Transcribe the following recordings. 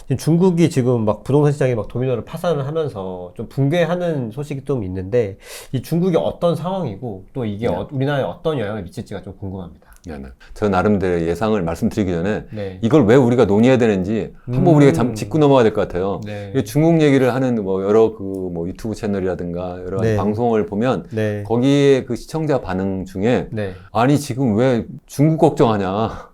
지금 중국이 지금 막 부동산 시장에 막 도미노를 파산을 하면서 좀 붕괴하는 소식이 좀 있는데, 이 중국이 어떤 상황이고 또 이게 네. 우리나라에 어떤 영향을 미칠지가 좀 궁금합니다. 네. 저 나름대로 예상을 말씀드리기 전에 네. 이걸 왜 우리가 논의해야 되는지 한번 우리가 짚고 넘어가야 될 것 같아요. 네. 중국 얘기를 하는 뭐 여러 뭐 유튜브 채널이라든가 여러 가지 네. 방송을 보면 네. 거기에 그 시청자 반응 중에 네. 아니 지금 왜 중국 걱정하냐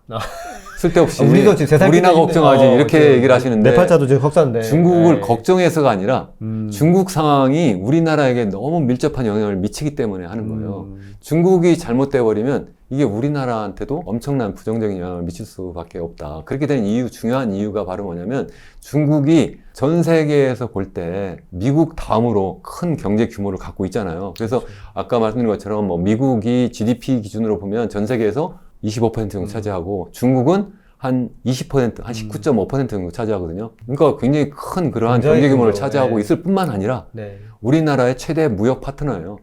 쓸데없이 우리도 지금 세상 우리나 걱정하지 이렇게 얘기를 하시는데 네팔자도 지금 걱정인데 중국을 네. 걱정해서가 아니라 중국 상황이 우리나라에게 너무 밀접한 영향을 미치기 때문에 하는 거예요. 중국이 잘못돼 버리면 이게 우리나라한테도 엄청난 부정적인 영향을 미칠 수밖에 없다. 그렇게 된 이유, 중요한 이유가 바로 뭐냐면 중국이 전 세계에서 볼 때 미국 다음으로 큰 경제 규모를 갖고 있잖아요. 그래서 아까 말씀드린 것처럼 뭐 미국이 GDP 기준으로 보면 전 세계에서 25% 정도 차지하고 중국은 한 20%, 한 19.5% 정도 차지하거든요. 그러니까 굉장히 큰 그러한 경제 규모를 차지하고 네. 있을 뿐만 아니라 네. 우리나라의 최대 무역 파트너예요.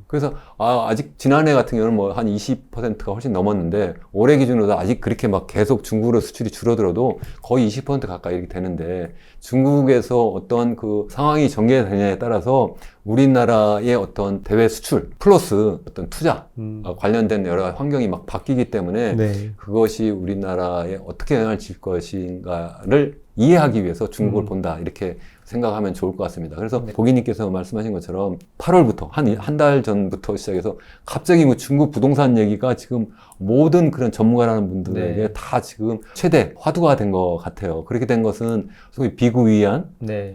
그래서 아직 지난해 같은 경우는 뭐 한 20%가 훨씬 넘었는데 올해 기준으로도 아직 그렇게 막 계속 중국으로 수출이 줄어들어도 거의 20% 가까이 이렇게 되는데 중국에서 어떤 그 상황이 전개되냐에 따라서 우리나라의 어떤 대외 수출 플러스 어떤 투자 관련된 여러 환경이 막 바뀌기 때문에 네. 그것이 우리나라에 어떻게 영향을 줄 것인가를 이해하기 위해서 중국을 본다 이렇게 생각하면 좋을 것 같습니다. 그래서 고객님께서 말씀하신 것처럼 8월부터 한 달 전부터 시작해서 갑자기 뭐 중국 부동산 얘기가 지금 모든 그런 전문가라는 분들에게 네. 다 지금 최대 화두가 된 것 같아요. 그렇게 된 것은 소위 비구위안이라고 네.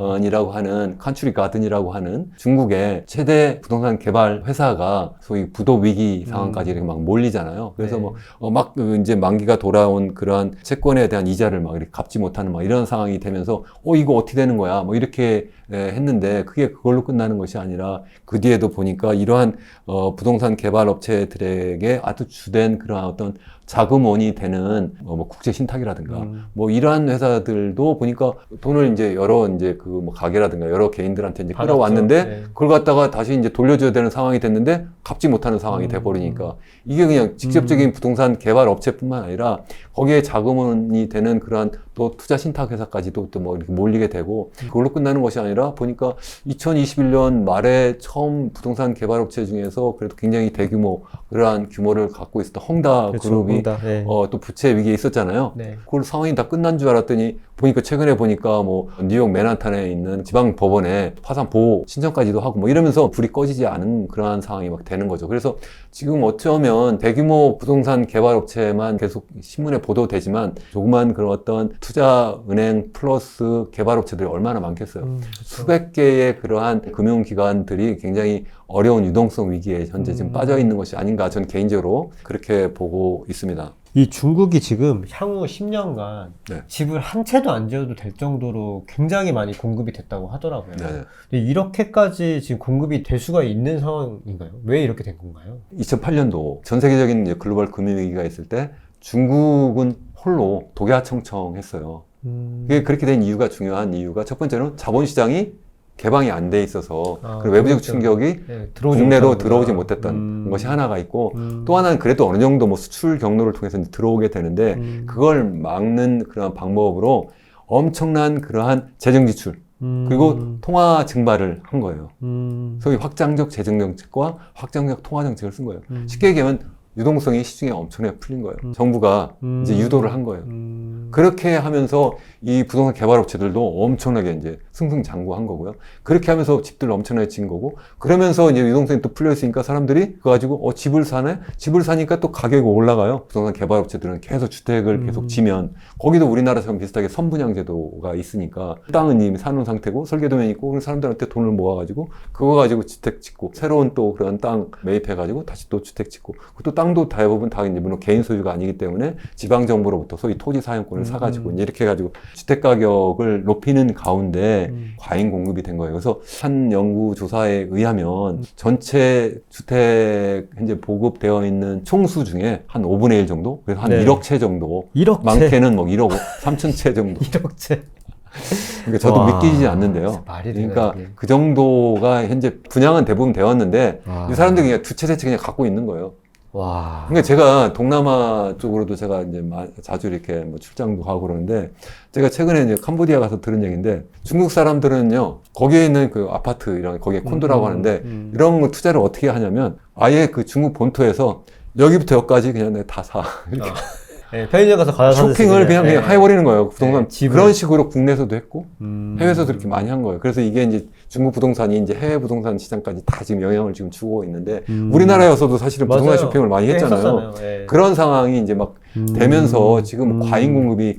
하는 컨츄리 가든이라고 하는 중국의 최대 부동산 개발 회사가 소위 부도 위기 상황까지 이렇게 막 몰리잖아요. 그래서 네. 막 이제 만기가 돌아온 그러한 채권에 대한 이자를 막 이렇게 갚지 못하는 막 이런 상황이 되면서 이거 어떻게 되는 거야? 뭐 이렇게 했는데 그게 그걸로 끝나는 것이 아니라 그 뒤에도 보니까 이러한 부동산 개발 업체들에게 아주 주된 그러한 어떤 자금원이 되는 뭐 국제 신탁이라든가 뭐 이러한 회사들도 보니까 돈을 이제 여러 이제 그 뭐 가게라든가 여러 개인들한테 이제 받았죠. 끌어왔는데 네. 그걸 갖다가 다시 이제 돌려줘야 되는 상황이 됐는데 갚지 못하는 상황이 돼 버리니까 이게 그냥 직접적인 부동산 개발 업체뿐만 아니라 거기에 자금원이 되는 그러한 또 투자 신탁 회사까지도 또 뭐 이렇게 몰리게 되고 그걸로 끝나는 것이 아니라 보니까 2021년 말에 처음 부동산 개발 업체 중에서 그래도 굉장히 대규모 그러한 규모를 갖고 있었던 헝다 그렇죠. 그룹이 헝다, 네. 또 부채 위기에 있었잖아요. 네. 그걸 상황이 다 끝난 줄 알았더니 보니까 최근에 보니까 뭐 뉴욕 맨하탄에 있는 지방 법원에 파산 보호 신청까지도 하고 뭐 이러면서 불이 꺼지지 않은 그러한 상황이 막 되는 거죠. 그래서 지금 어쩌면 대규모 부동산 개발 업체만 계속 신문에 보도되지만 조그만 그런 어떤 투자 은행 플러스 개발 업체들이 얼마나 많겠어요. 그렇죠. 수백 개의 그러한 금융기관들이 굉장히 어려운 유동성 위기에 현재 지금 빠져 있는 것이 아닌가 저는 개인적으로 그렇게 보고 있습니다. 이 중국이 지금 향후 10년간 네. 집을 한 채도 안 지어도 될 정도로 굉장히 많이 공급이 됐다고 하더라고요. 네. 근데 이렇게까지 지금 공급이 될 수가 있는 상황인가요? 왜 이렇게 된 건가요? 2008년도 전 세계적인 이제 글로벌 금융위기가 있을 때 중국은 홀로 독야청청했어요. 그게 그렇게 된 이유가 중요한 이유가 첫 번째는 자본시장이 개방이 안 돼 있어서 그리고 외부적 그렇죠. 충격이 네, 국내로 들어오지 못했던 것이 하나가 있고 또 하나는 그래도 어느 정도 뭐 수출 경로를 통해서 들어오게 되는데 그걸 막는 그런 방법으로 엄청난 그러한 재정 지출 그리고 통화 증발을 한 거예요. 소위 확장적 재정 정책과 확장적 통화 정책을 쓴 거예요. 쉽게 얘기하면 유동성이 시중에 엄청나게 풀린 거예요. 정부가 이제 유도를 한 거예요. 그렇게 하면서 이 부동산 개발 업체들도 엄청나게 이제 승승장구한 거고요. 그렇게 하면서 집들 엄청나게 진 거고, 그러면서 이제 유동성이 또 풀려 있으니까 사람들이 그거 가지고 집을 사네? 집을 사니까 또 가격이 올라가요. 부동산 개발 업체들은 계속 주택을 계속 지면 거기도 우리나라처럼 비슷하게 선분양 제도가 있으니까 땅은 이미 사놓은 상태고 설계도면 있고 그런 사람들한테 돈을 모아가지고 그거 가지고 주택 짓고 새로운 또 그런 땅 매입해가지고 다시 또 주택 짓고 또 땅도 대부분 다 이제 물론 개인 소유가 아니기 때문에 지방 정부로부터 소위 토지 사용권을 사가지고 이제 이렇게 해가지고 주택 가격을 높이는 가운데 과잉 공급이 된 거예요. 그래서 한 연구 조사에 의하면 전체 주택 현재 보급되어 있는 총수 중에 한 5분의 1 정도, 그래서 한 네. 1억 채 정도, 1억 채? 많게는 뭐 1억 3천 채 정도. 1억 채? 그러니까 저도 와, 믿기지 않는데요. 말이 되네, 그러니까 이게. 그 정도가 현재 분양은 대부분 되었는데 이 사람들이 그냥 두 채, 세 채 그냥 갖고 있는 거예요. 와. 그러니까 제가 동남아 쪽으로도 제가 이제 자주 이렇게 뭐 출장도 가고 그러는데 제가 최근에 이제 캄보디아 가서 들은 얘기인데 중국 사람들은요 거기에 있는 그 아파트 이런 거기에 콘도라고 하는데 이런 거 투자를 어떻게 하냐면 아예 그 중국 본토에서 여기부터 여기까지 그냥 내가 다 사. 이렇게. 네, 편의점 가서 과자 사듯이 쇼핑을 그냥 해버리는 거예요. 부동산. 네, 집을. 그런 식으로 국내에서도 했고, 해외에서도 이렇게 많이 한 거예요. 그래서 이게 이제 중국 부동산이 이제 해외 부동산 시장까지 다 지금 영향을 지금 주고 있는데, 우리나라에서도 사실은 부동산 맞아요. 쇼핑을 많이 했잖아요. 네. 그런 상황이 이제 막 되면서 지금 과잉 공급이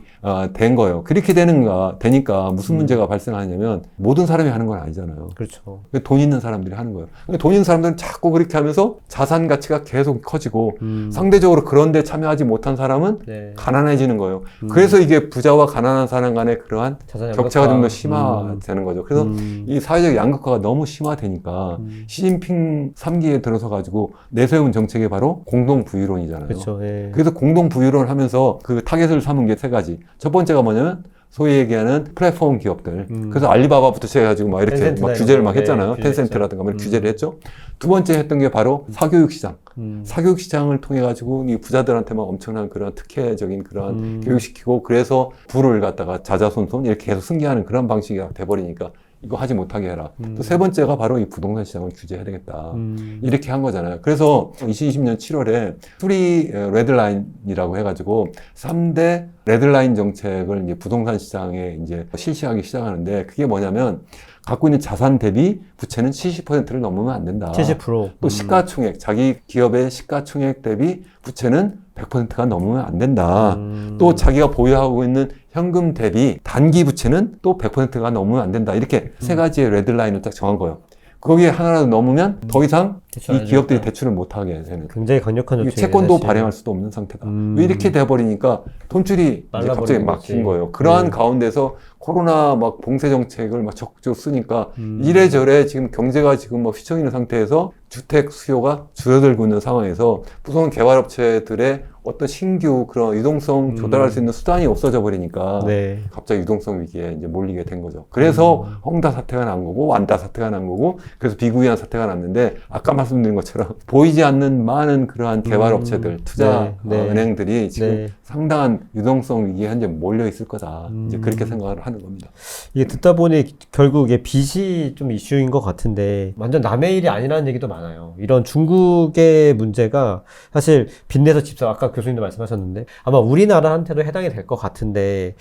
된 거예요. 그렇게 되니까 무슨 문제가 발생하냐면 모든 사람이 하는 건 아니잖아요. 그렇죠. 돈 있는 사람들이 하는 거예요. 돈 있는 사람들은 자꾸 그렇게 하면서 자산 가치가 계속 커지고 상대적으로 그런데 참여하지 못한 사람은 네. 가난해지는 거예요. 그래서 이게 부자와 가난한 사람 간의 그러한 자산 격차가 좀 더 양극화. 심화되는 거죠. 그래서 이 사회적 양극화가 너무 심화되니까 시진핑 3기에 들어서 가지고 내세운 정책이 바로 공동부유론이잖아요. 그렇죠. 예. 그래서 공동부유론을 하면서 그 타겟을 삼은 게 세 가지. 첫 번째가 뭐냐면 소위 얘기하는 플랫폼 기업들. 그래서 알리바바부터 시작해가지고 막 이렇게 막 규제를 막 했잖아요. 네, 텐센트라든가 막 규제를 했죠. 두 번째 했던 게 바로 사교육 시장. 사교육 시장을 통해 가지고 이 부자들한테만 엄청난 그런 특혜적인 그런 교육시키고 그래서 부를 갖다가 자자손손 이렇게 계속 승계하는 그런 방식이 돼버리니까 이거 하지 못하게 해라. 또 세 번째가 바로 이 부동산 시장을 규제해야 되겠다. 이렇게 한 거잖아요. 그래서 2020년 7월에 수리 레드라인이라고 해가지고 3대 레드라인 정책을 이제 부동산 시장에 이제 실시하기 시작하는데 그게 뭐냐면 갖고 있는 자산 대비 부채는 70%를 넘으면 안 된다. 70%. 또 시가총액, 자기 기업의 시가총액 대비 부채는 100%가 넘으면 안 된다. 또 자기가 보유하고 있는 현금 대비 단기 부채는 또 100%가 넘으면 안 된다. 이렇게 세 가지의 레드라인을 딱 정한 거예요. 거기에 하나라도 넘으면 더 이상 이 기업들이 대출을 못하게 되는. 굉장히 강력한 조치예요. 채권도 사실. 발행할 수도 없는 상태다. 이렇게 돼버리니까 돈줄이 이제 갑자기 막힌 거예요. 그러한 가운데서 코로나 막 봉쇄 정책을 막 적극적으로 쓰니까 이래저래 지금 경제가 지금 뭐 휘청이는 상태에서 주택 수요가 줄어들고 있는 상황에서 부동산 개발업체들의 어떤 신규 그런 유동성 조달할 수 있는 수단이 없어져 버리니까 네. 갑자기 유동성 위기에 이제 몰리게 된 거죠. 그래서 헝다 사태가 난 거고 완다 사태가 난 거고 그래서 비구이한 사태가 났는데 아까 말씀드린 것처럼 보이지 않는 많은 그러한 개발업체들, 투자 은행들이 지금 상당한 유동성 위기에 현재 몰려 있을 거다. 이제 그렇게 생각을 하는 겁니다. 이게 듣다 보니 결국 이게 빚이 좀 이슈인 것 같은데 완전 남의 일이 아니라는 얘기도 많아요. 이런 중국의 문제가 사실 빚내서 집 사, 아까 교수님도 말씀하셨는데 아마 우리나라한테도 해당이 될 것 같은데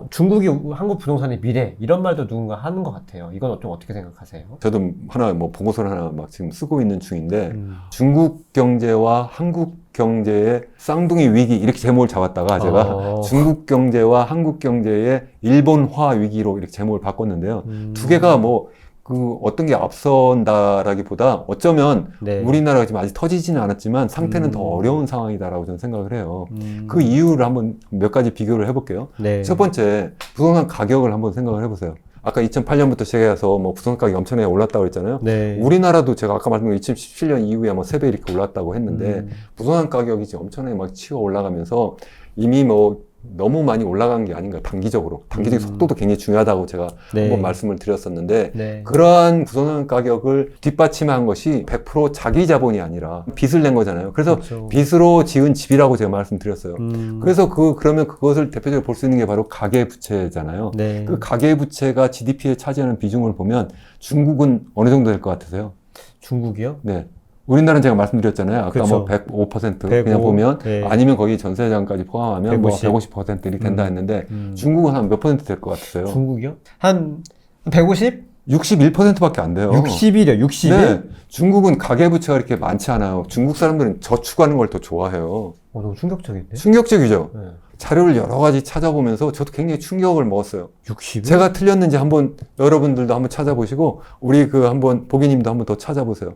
중국이 한국 부동산의 미래 이런 말도 누군가 하는 것 같아요. 이건 좀 어떻게 생각하세요? 저도 하나 뭐 보고서를 하나 막 지금 쓰고 있는 중인데 중국 경제와 한국 경제의 쌍둥이 위기 이렇게 제목을 잡았다가 제가 중국 경제와 한국 경제의 일본화 위기로 이렇게 제목을 바꿨는데요. 두 개가 뭐 그 어떤 게 앞선다라기보다 어쩌면 우리나라가 지금 아직 터지지는 않았지만 상태는 더 어려운 상황이다라고 저는 생각을 해요. 그 이유를 한번 몇 가지 비교를 해볼게요. 네. 첫 번째 부동산 가격을 한번 생각을 해보세요. 아까 2008년부터 시작해서 뭐 부동산 가격이 엄청나게 올랐다고 했잖아요. 네. 우리나라도 제가 아까 말씀드린 2017년 이후에 뭐 3배 이렇게 올랐다고 했는데 부동산 가격이 지금 엄청나게 막 치고 올라가면서 이미 뭐 너무 많이 올라간 게 아닌가 단기적으로 속도도 굉장히 중요하다고 제가 한번 말씀을 드렸었는데 그러한 부동산 가격을 뒷받침한 것이 100% 자기 자본이 아니라 빚을 낸 거잖아요. 그래서 빚으로 지은 집이라고 제가 말씀드렸어요. 그래서 그러면 그것을 대표적으로 볼 수 있는 게 바로 가계부채잖아요. 그 가계부채가 GDP에 차지하는 비중을 보면 중국은 어느 정도 될 것 같으세요? 중국이요? 네. 우리나라는 제가 말씀드렸잖아요. 아까 그렇죠. 뭐 105% 그냥 보면 아니면 거기 전세자금까지 포함하면 150. 뭐 150% 이렇게 된다 했는데 중국은 한 몇 퍼센트 될 것 같으세요? 중국이요? 한 150? 61%밖에 안 돼요. 60이요, 60일? 네. 중국은 가계부채가 이렇게 많지 않아요. 중국 사람들은 저축하는 걸 더 좋아해요. 너무 충격적인데? 충격적이죠? 네. 자료를 여러 가지 찾아보면서 저도 굉장히 충격을 먹었어요. 60일? 제가 틀렸는지 한번 여러분들도 한번 찾아보시고 우리 한번 보기님도 한번 더 찾아보세요.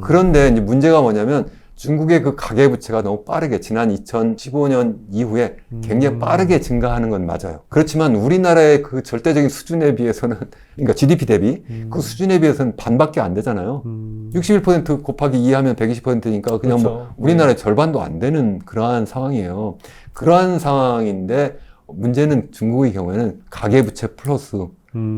그런데 이제 문제가 뭐냐면 중국의 그 가계부채가 너무 빠르게 지난 2015년 이후에 굉장히 빠르게 증가하는 건 맞아요. 그렇지만 우리나라의 그 절대적인 수준에 비해서는 그러니까 GDP 대비 그 수준에 비해서는 반밖에 안 되잖아요. 61% 곱하기 2 하면 120%니까 그냥 그렇죠. 뭐 우리나라의 절반도 안 되는 그러한 상황이에요. 그러한 상황인데 문제는 중국의 경우에는 가계부채 플러스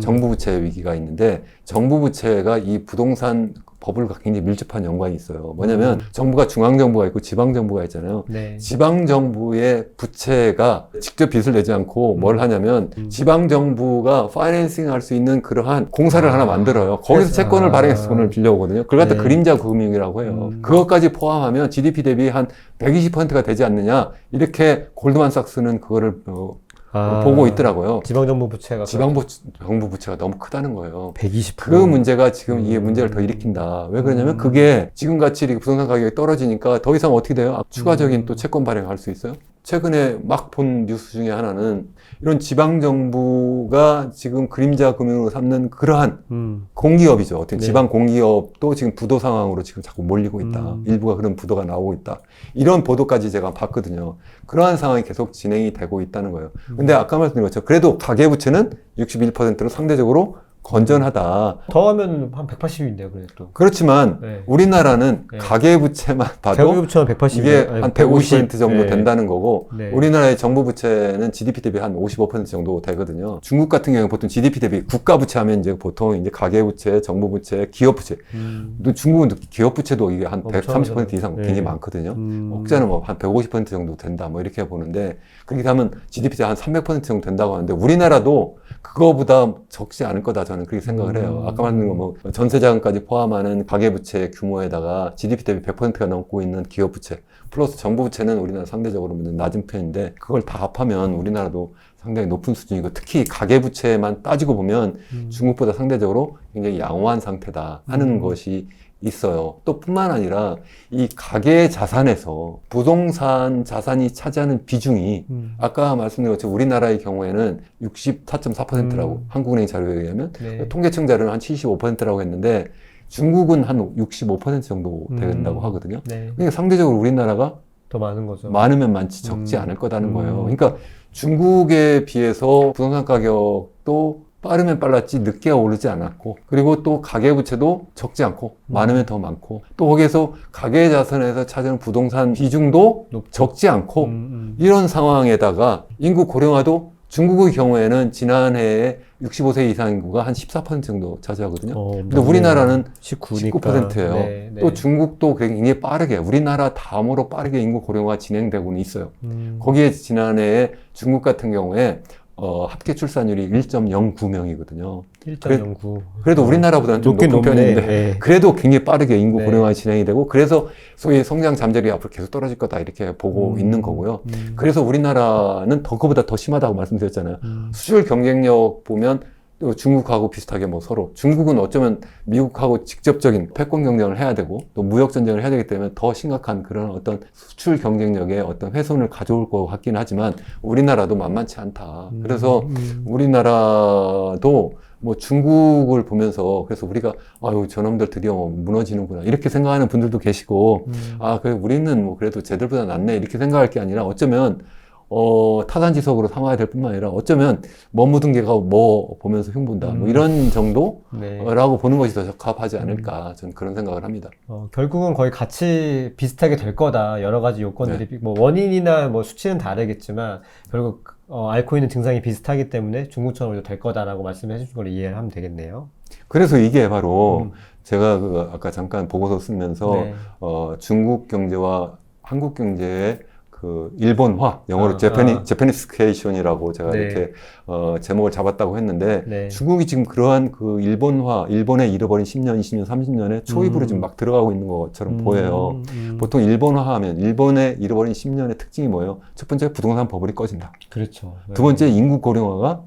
정부 부채 위기가 있는데 정부 부채가 이 부동산 버블과 굉장히 밀접한 연관이 있어요. 뭐냐면 정부가 중앙정부가 있고 지방정부가 있잖아요. 네. 지방정부의 부채가 직접 빚을 내지 않고 뭘 하냐면 지방정부가 파이낸싱 할 수 있는 그러한 공사를 하나 만들어요. 거기서 채권을 발행해서 돈을 빌려오거든요. 그걸 갖다 네. 그림자 금융이라고 해요. 그것까지 포함하면 GDP 대비 한 120%가 되지 않느냐 이렇게 골드만삭스는 그거를 보고 있더라고요. 지방정부 부채가 지방정부 부채가 너무 크다는 거예요. 120%. 그 문제가 지금 이 문제를 더 일으킨다. 왜 그러냐면 그게 지금같이 이렇게 부동산 가격이 떨어지니까 더 이상 어떻게 돼요? 추가적인 또 채권 발행할 수 있어요? 최근에 막 본 뉴스 중에 하나는 이런 지방정부가 지금 그림자 금융으로 삼는 그러한 공기업이죠. 어떤 네. 지방 공기업도 지금 부도 상황으로 지금 자꾸 몰리고 있다. 일부가 그런 부도가 나오고 있다. 이런 보도까지 제가 봤거든요. 그러한 상황이 계속 진행이 되고 있다는 거예요. 근데 아까 말씀드린 것처럼 그래도 가계부채는 61%로 상대적으로 건전하다. 더하면 한 180인데요, 그래도. 그렇지만 네. 우리나라는 네. 가계부채만 봐도 가계부채는 180. 이게 한 150% 정도 네. 된다는 거고 네. 우리나라의 정부 부채는 GDP 대비 한 55% 정도 되거든요. 중국 같은 경우는 보통 GDP 대비 국가 부채 하면 이제 보통 이제 가계 부채, 정부 부채, 기업 부채. 또 중국은 기업 부채도 이게 한 130% 이상 굉장히 많거든요. 혹자는 뭐 한 150% 정도 된다 뭐 이렇게 보는데 그렇게 하면 GDP 한 300% 정도 된다고 하는데 우리나라도 그거보다 적지 않을 거다 저는 그렇게 생각을 해요. 아까 말한 거 뭐 전세자금까지 포함하는 가계부채 규모에다가 GDP 대비 100%가 넘고 있는 기업부채 플러스 정부부채는 우리나라 상대적으로 낮은 편인데 그걸 다 합하면 우리나라도 상당히 높은 수준이고 특히 가계부채만 따지고 보면 중국보다 상대적으로 굉장히 양호한 상태다 하는 것이 있어요. 또 뿐만 아니라 이 가계 자산에서 부동산 자산이 차지하는 비중이 아까 말씀드린 것처럼 우리나라의 경우에는 64.4%라고 한국은행 자료에 의하면 네. 통계청 자료는 한 75%라고 했는데 중국은 한 65% 정도 된다고 하거든요. 네. 그러니까 상대적으로 우리나라가 더 많은 거죠. 많으면 많지 적지 않을 거다는 거예요. 그러니까 중국에 비해서 부동산 가격도 빠르면 빨랐지 늦게 오르지 않았고 그리고 또 가계부채도 적지 않고 많으면 더 많고 또 거기에서 가계자산에서 차지하는 부동산 비중도 적지 않고 이런 상황에다가 인구 고령화도 중국의 경우에는 지난해에 65세 이상 인구가 한 14% 정도 차지하거든요. 근데 우리나라는 19%예요. 네, 네. 또 중국도 굉장히 빠르게 우리나라 다음으로 빠르게 인구 고령화가 진행되고는 있어요. 거기에 지난해에 중국 같은 경우에 합계 출산율이 1.09명이거든요. 1.09. 그래도 우리나라보다는 좀 높은 편인데 네. 그래도 굉장히 빠르게 인구 네. 고령화가 진행이 되고 그래서 소위 성장 잠재력이 앞으로 계속 떨어질 거다 이렇게 보고 있는 거고요. 그래서 우리나라는 그거보다 더 심하다고 말씀드렸잖아요. 수출 경쟁력 보면 또 중국하고 비슷하게 뭐 서로 중국은 어쩌면 미국하고 직접적인 패권 경쟁을 해야 되고 또 무역 전쟁을 해야 되기 때문에 더 심각한 그런 어떤 수출 경쟁력에 어떤 훼손을 가져올 것 같긴 하지만 우리나라도 만만치 않다. 그래서 우리나라도 뭐 중국을 보면서 그래서 우리가 아유 저놈들 드디어 무너지는구나 이렇게 생각하는 분들도 계시고 아 그래 우리는 뭐 그래도 쟤들보다 낫네 이렇게 생각할 게 아니라 어쩌면 타산지석으로 삼아야 될 뿐만 아니라 어쩌면 묻은 개가 뭐 보면서 흉본다 뭐 이런 정도라고 네. 보는 것이 더 적합하지 않을까 저는 그런 생각을 합니다. 결국은 거의 같이 비슷하게 될 거다. 여러 가지 요건들이 뭐 원인이나 뭐 수치는 다르겠지만 결국 앓고 있는 증상이 비슷하기 때문에 중국처럼 될 거다라고 말씀해 주신 걸 이해를 하면 되겠네요. 그래서 이게 바로 제가 아까 잠깐 보고서 쓰면서 네. 중국 경제와 한국 경제의 그 일본화, 영어로 제페니스케이션이라고 제가 네. 이렇게 제목을 잡았다고 했는데 네. 중국이 지금 그러한 그 일본화, 일본의 잃어버린 10년, 20년, 30년에 초입으로 지금 막 들어가고 있는 것처럼 보여요. 보통 일본화하면 일본의 잃어버린 10년의 특징이 뭐예요? 첫 번째 부동산 버블이 꺼진다. 그렇죠. 두 번째 인구 고령화가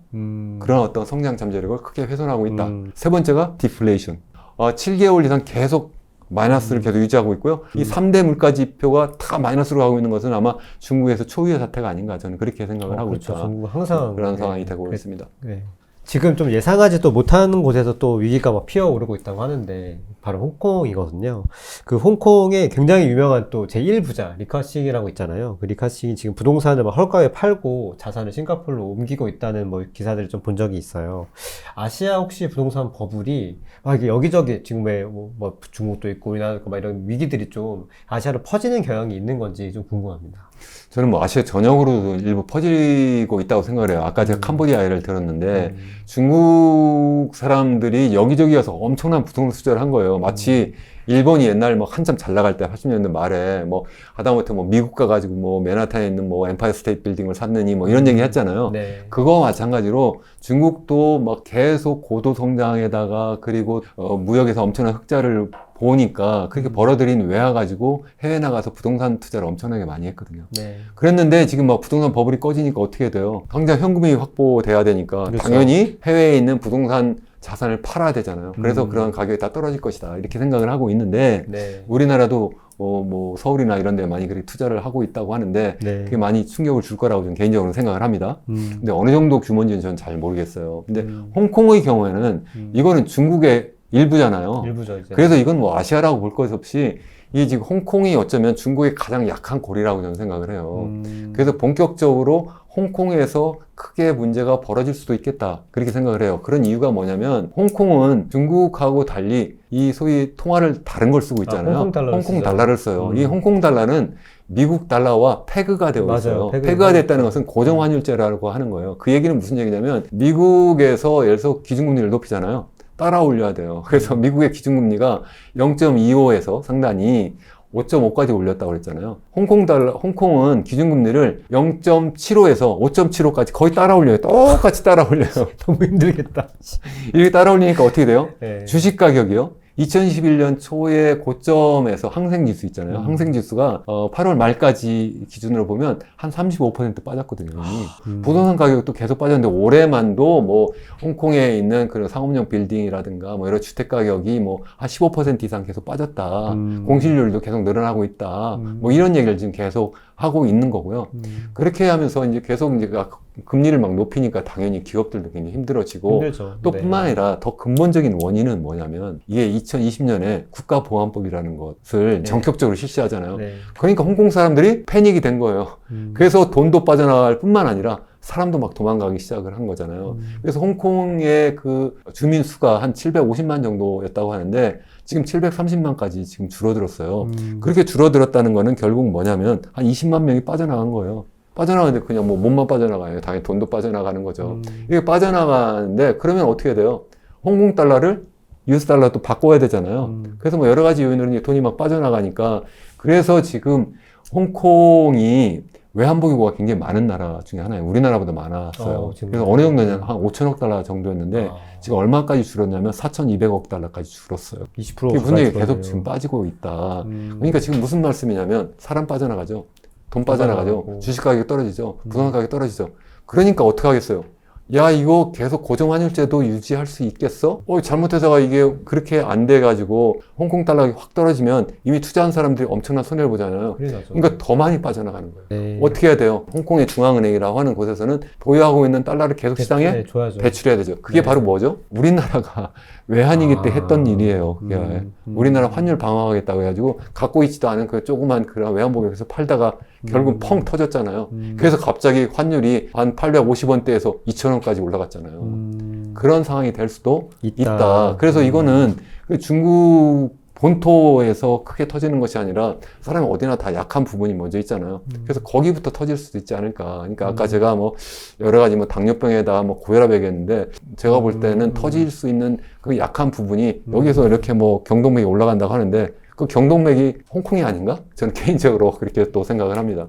그런 어떤 성장 잠재력을 크게 훼손하고 있다. 세 번째가 디플레이션. 7개월 이상 계속 마이너스를 계속 유지하고 있고요. 이 3대 물가 지표가 다 마이너스로 가고 있는 것은 아마 중국에서 초유의 사태가 아닌가 저는 그렇게 생각을 하고 그렇죠. 있다. 중국은 항상 그런 상황이 되고 있습니다. 네. 지금 좀 예상하지도 못하는 곳에서 또 위기가 막 피어오르고 있다고 하는데 바로 홍콩이거든요. 그 홍콩에 굉장히 유명한 또 제1부자 리카싱이라고 있잖아요. 그 리카싱이 지금 부동산을 막 헐가에 팔고 자산을 싱가포르로 옮기고 있다는 뭐 기사들을 좀 본 적이 있어요. 아시아 혹시 부동산 버블이 막 이게 여기저기 지금 왜 뭐 중국도 있고 우리나라도 있고 막 이런 위기들이 좀 아시아로 퍼지는 경향이 있는 건지 좀 궁금합니다. 저는 뭐 아시아 전역으로도 일부 퍼지고 있다고 생각을 해요. 아까 제가 캄보디아 예를 들었는데 중국 사람들이 여기저기 가서 엄청난 부동산 투자를 한 거예요. 마치 일본이 옛날 뭐 한참 잘 나갈 때 80년대 말에 뭐 하다못해 뭐 미국 가가지고 뭐 맨하탄에 있는 뭐 엠파이어 스테이트 빌딩을 샀느니 뭐 이런 얘기 했잖아요. 네. 그거 마찬가지로 중국도 막 계속 고도 성장에다가 그리고 무역에서 엄청난 흑자를 보니까 그렇게 벌어들인 외화 가지고 해외 나가서 부동산 투자를 엄청나게 많이 했거든요. 네. 그랬는데 지금 막 부동산 버블이 꺼지니까 어떻게 돼요? 당장 현금이 확보돼야 되니까 그렇죠. 당연히 해외에 있는 부동산 자산을 팔아야 되잖아요. 그래서 그런 가격이 다 떨어질 것이다. 이렇게 생각을 하고 있는데 네. 우리나라도 뭐 서울이나 이런 데 많이 그렇게 투자를 하고 있다고 하는데 네. 그게 많이 충격을 줄 거라고 저는 개인적으로 생각을 합니다. 근데 어느 정도 규모인지는 저는 잘 모르겠어요. 근데 홍콩의 경우에는 이거는 중국의 일부잖아요. 일부죠, 이제. 그래서 이건 뭐 아시아라고 볼 것 없이 이 지금 홍콩이 어쩌면 중국의 가장 약한 고리라고 저는 생각을 해요. 그래서 본격적으로 홍콩에서 크게 문제가 벌어질 수도 있겠다. 그렇게 생각을 해요. 그런 이유가 뭐냐면 홍콩은 중국하고 달리 이 소위 통화를 다른 걸 쓰고 있잖아요. 홍콩 달러를 써요. 이 홍콩 달러는 미국 달러와 페그가 되어 있어요. 맞아요. 페그가 됐다는 것은 고정 환율제라고 하는 거예요. 그 얘기는 무슨 얘기냐면 미국에서 예를 들어서 기준금리를 높이잖아요. 따라 올려야 돼요. 그래서 미국의 기준금리가 0.25에서 상단이 5.5까지 올렸다고 그랬잖아요. 홍콩은 기준금리를 0.75에서 5.75까지 거의 따라 올려요. 똑같이 따라 올려요. 너무 힘들겠다. 이렇게 따라 올리니까 어떻게 돼요? 네. 주식 가격이요. 2021년 초의 고점에서 항생지수 있잖아요. 항생지수가 8월 말까지 기준으로 보면 한 35% 빠졌거든요. 이미. 부동산 가격도 계속 빠졌는데 올해만도 뭐 홍콩에 있는 그런 상업용 빌딩이라든가 뭐 여러 주택 가격이 뭐 한 15% 이상 계속 빠졌다. 공실률도 계속 늘어나고 있다. 뭐 이런 얘기를 지금 계속 하고 있는 거고요. 그렇게 하면서 이제 계속 이제 금리를 막 높이니까 당연히 기업들도 굉장히 힘들어지고 힘들죠. 또 네. 뿐만 아니라 더 근본적인 원인은 뭐냐면 이게 2020년에 국가보안법이라는 것을 네. 전격적으로 실시하잖아요. 네. 그러니까 홍콩 사람들이 패닉이 된 거예요. 그래서 돈도 빠져나갈 뿐만 아니라 사람도 막 도망가기 시작을 한 거잖아요. 그래서 홍콩의 그 주민 수가 한 750만 정도였다고 하는데 지금 730만까지 지금 줄어들었어요. 그렇게 줄어들었다는 거는 결국 뭐냐면 한 20만 명이 빠져나간 거예요. 빠져나가는데 그냥 뭐 몸만 빠져나가요. 당연히 돈도 빠져나가는 거죠. 이게 빠져나가는데 그러면 어떻게 돼요? 홍콩 달러를 US 달러 또 바꿔야 되잖아요. 그래서 뭐 여러 가지 요인으로 이제 돈이 막 빠져나가니까 그래서 지금 홍콩이 외환보유고가 굉장히 많은 나라 중에 하나예요. 우리나라보다 많았어요. 그래서 어느 정도냐면 한 5천억 달러 정도였는데 지금 얼마까지 줄었냐면 4,200억 달러까지 줄었어요. 20% 이게 분명히 계속 줄었네요. 지금 빠지고 있다. 그러니까 지금 무슨 말씀이냐면 사람 빠져나가죠. 돈 빠져나가죠. 빠져나가고. 주식 가격이 떨어지죠. 부동산 가격이 떨어지죠. 그러니까 어떻게 하겠어요? 야, 이거 계속 고정환율제도 유지할 수 있겠어? 잘못해서가 이게 그렇게 안 돼가지고 홍콩 달러가 확 떨어지면 이미 투자한 사람들이 엄청난 손해를 보잖아요. 그러니까 더 많이 빠져나가는 거예요. 네. 어떻게 해야 돼요? 홍콩의 중앙은행이라고 하는 곳에서는 보유하고 있는 달러를 계속 시장에 네, 줘야죠. 배출해야 되죠. 그게 네. 바로 뭐죠? 우리나라가 외환위기 때 했던 일이에요. 그게 우리나라 환율 방어하겠다고 해가지고 갖고 있지도 않은 그 조그만 그런 외환보유에서 팔다가 결국 펑 터졌잖아요. 그래서 갑자기 환율이 한 850원대에서 2,000원까지 올라갔잖아요. 그런 상황이 될 수도 있다. 그래서 이거는 그 중국 본토에서 크게 터지는 것이 아니라 사람이 어디나 다 약한 부분이 먼저 있잖아요. 그래서 거기부터 터질 수도 있지 않을까. 그러니까 아까 제가 뭐 여러 가지 뭐 당뇨병에다 뭐 고혈압 얘기했는데 제가 볼 때는 터질 수 있는 그 약한 부분이 여기서 이렇게 뭐 경동맥이 올라간다고 하는데 그 경동맥이 홍콩이 아닌가? 저는 개인적으로 그렇게 또 생각을 합니다.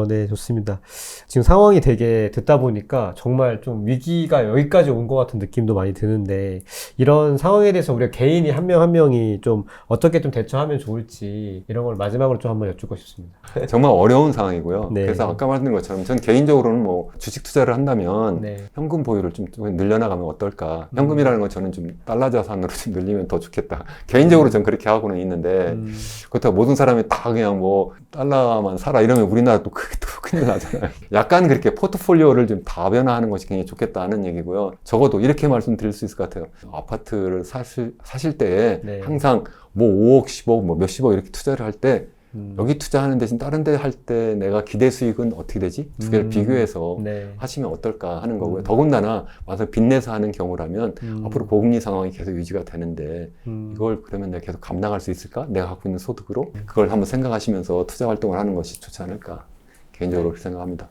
네, 좋습니다. 지금 상황이 되게 듣다 보니까 정말 좀 위기가 여기까지 온 것 같은 느낌도 많이 드는데, 이런 상황에 대해서 우리가 개인이 한 명 한 명이 좀 어떻게 좀 대처하면 좋을지, 이런 걸 마지막으로 좀 한번 여쭙고 싶습니다. 정말 어려운 상황이고요. 네. 그래서 아까 말씀드린 것처럼 전 개인적으로는 뭐 주식 투자를 한다면 네. 현금 보유를 좀 늘려나가면 어떨까. 현금이라는 건 저는 좀 달러 자산으로 좀 늘리면 더 좋겠다. 개인적으로 전 그렇게 하고는 있는데 그렇다고 모든 사람이 다 그냥 뭐 달러만 사라 이러면 우리나라 또 크게 또 큰일 나잖아요. 약간 그렇게 포트폴리오를 좀 다변화하는 것이 굉장히 좋겠다는 얘기고요. 적어도 이렇게 말씀드릴 수 있을 것 같아요. 아파트를 사실 때에 네. 항상 뭐 5억, 10억, 뭐 몇십억 이렇게 투자를 할 때 여기 투자하는 대신 다른 데 할 때 내가 기대 수익은 어떻게 되지? 두 개를 비교해서 네. 하시면 어떨까 하는 거고요. 더군다나 와서 빚내서 하는 경우라면 앞으로 고금리 상황이 계속 유지가 되는데 이걸 그러면 내가 계속 감당할 수 있을까? 내가 갖고 있는 소득으로 그걸 한번 생각하시면서 투자 활동을 하는 것이 좋지 않을까 개인적으로 그렇게 생각합니다.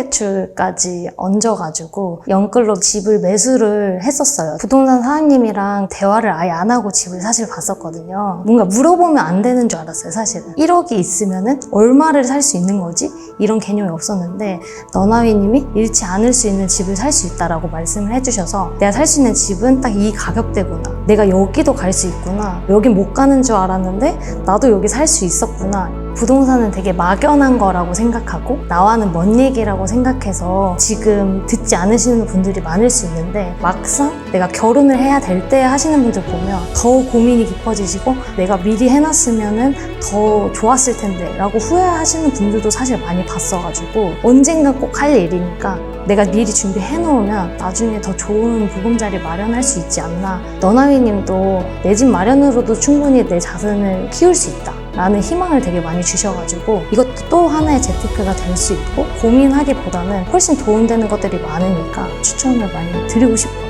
신용대출까지 얹어가지고 영끌로 집을 매수를 했었어요. 부동산 사장님이랑 대화를 아예 안 하고 집을 사실 봤었거든요. 뭔가 물어보면 안 되는 줄 알았어요, 사실은. 1억이 있으면은 얼마를 살 수 있는 거지? 이런 개념이 없었는데 너나위님이 잃지 않을 수 있는 집을 살 수 있다라고 말씀을 해주셔서 내가 살 수 있는 집은 딱 이 가격대구나. 내가 여기도 갈 수 있구나. 여긴 못 가는 줄 알았는데 나도 여기 살 수 있었구나. 부동산은 되게 막연한 거라고 생각하고 나와는 먼 얘기라고 생각해서 지금 듣지 않으시는 분들이 많을 수 있는데 막상 내가 결혼을 해야 될 때 하시는 분들 보면 더 고민이 깊어지시고 내가 미리 해놨으면 더 좋았을 텐데 라고 후회하시는 분들도 사실 많이 봤어가지고 언젠가 꼭 할 일이니까 내가 미리 준비해 놓으면 나중에 더 좋은 보금자리 마련할 수 있지 않나. 너나위님도 내 집 마련으로도 충분히 내 자산을 키울 수 있다 라는 희망을 되게 많이 주셔가지고 이것도 또 하나의 재테크가 될 수 있고 고민하기보다는 훨씬 도움되는 것들이 많으니까 추천을 많이 드리고 싶어요.